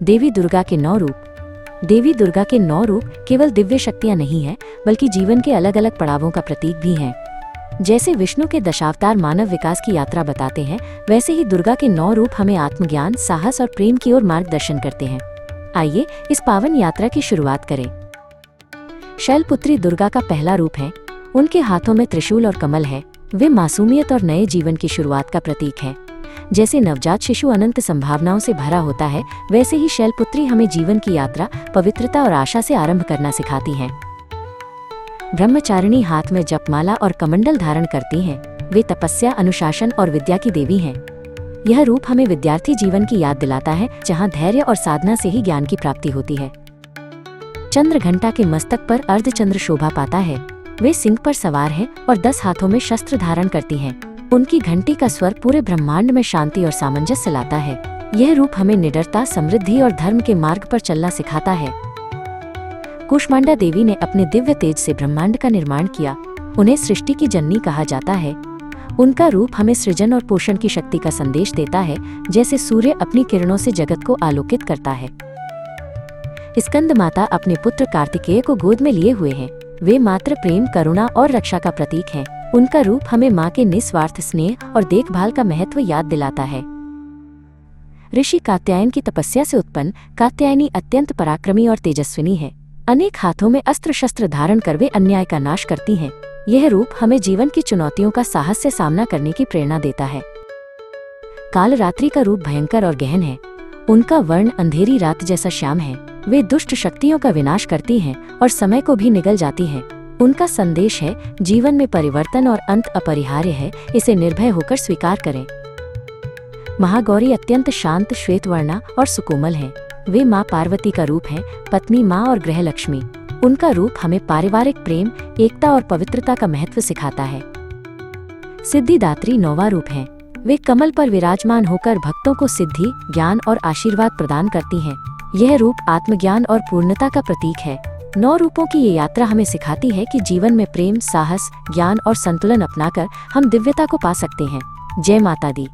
देवी दुर्गा के 9 रूप। देवी दुर्गा के 9 रूप केवल दिव्य शक्तियां नहीं हैं, बल्कि जीवन के अलग अलग पड़ावों का प्रतीक भी हैं। जैसे विष्णु के दशावतार मानव विकास की यात्रा बताते हैं, वैसे ही दुर्गा के 9 रूप हमें आत्मज्ञान, साहस और प्रेम की ओर मार्गदर्शन करते हैं। आइए इस पावन यात्रा की शुरुआत करें। शैलपुत्री दुर्गा का पहला रूप है। उनके हाथों में त्रिशूल और कमल है। वे मासूमियत और नए जीवन की शुरुआत का प्रतीक है। जैसे नवजात शिशु अनंत संभावनाओं से भरा होता है, वैसे ही शैलपुत्री हमें जीवन की यात्रा पवित्रता और आशा से आरंभ करना सिखाती हैं। ब्रह्मचारिणी हाथ में जपमाला और कमंडल धारण करती हैं। वे तपस्या, अनुशासन और विद्या की देवी हैं। यह रूप हमें विद्यार्थी जीवन की याद दिलाता है, जहां धैर्य और साधना से ही ज्ञान की प्राप्ति होती है। चंद्रघंटा के मस्तक पर अर्धचंद्र शोभा पाता है। वे सिंह पर सवार हैं और 10 हाथों में शस्त्र धारण करती हैं। उनकी घंटी का स्वर पूरे ब्रह्मांड में शांति और सामंजस्य लाता है। यह रूप हमें निडरता, समृद्धि और धर्म के मार्ग पर चलना सिखाता है। कूष्मांडा देवी ने अपने दिव्य तेज से ब्रह्मांड का निर्माण किया। उन्हें सृष्टि की जननी कहा जाता है। उनका रूप हमें सृजन और पोषण की शक्ति का संदेश देता है, जैसे सूर्य अपनी किरणों से जगत को आलोकित करता है। स्कंद माता अपने पुत्र कार्तिकेय को गोद में लिए हुए हैं। वे मात्र प्रेम, करुणा और रक्षा का प्रतीक हैं। उनका रूप हमें माँ के निस्वार्थ स्नेह और देखभाल का महत्व याद दिलाता है। ऋषि कात्यायन की तपस्या से उत्पन्न कात्यायनी अत्यंत पराक्रमी और तेजस्विनी है। अनेक हाथों में अस्त्र शस्त्र धारण कर वे अन्याय का नाश करती हैं। यह रूप हमें जीवन की चुनौतियों का साहस से सामना करने की प्रेरणा देता है। कालरात्रि का रूप भयंकर और गहन है। उनका वर्ण अंधेरी रात जैसा श्याम है। वे दुष्ट शक्तियों का विनाश करती हैं और समय को भी निगल जाती हैं। उनका संदेश है, जीवन में परिवर्तन और अंत अपरिहार्य है, इसे निर्भय होकर स्वीकार करें। महागौरी अत्यंत शांत, श्वेतवर्णा और सुकोमल हैं। वे माँ पार्वती का रूप हैं, पत्नी माँ और गृह लक्ष्मी। उनका रूप हमें पारिवारिक प्रेम, एकता और पवित्रता का महत्व सिखाता है। सिद्धिदात्री 9वां रूप है। वे कमल पर विराजमान होकर भक्तों को सिद्धि, ज्ञान और आशीर्वाद प्रदान करती हैं। यह रूप आत्मज्ञान और पूर्णता का प्रतीक है। 9 रूपों की ये यात्रा हमें सिखाती है कि जीवन में प्रेम, साहस, ज्ञान और संतुलन अपनाकर हम दिव्यता को पा सकते हैं। जय माता दी।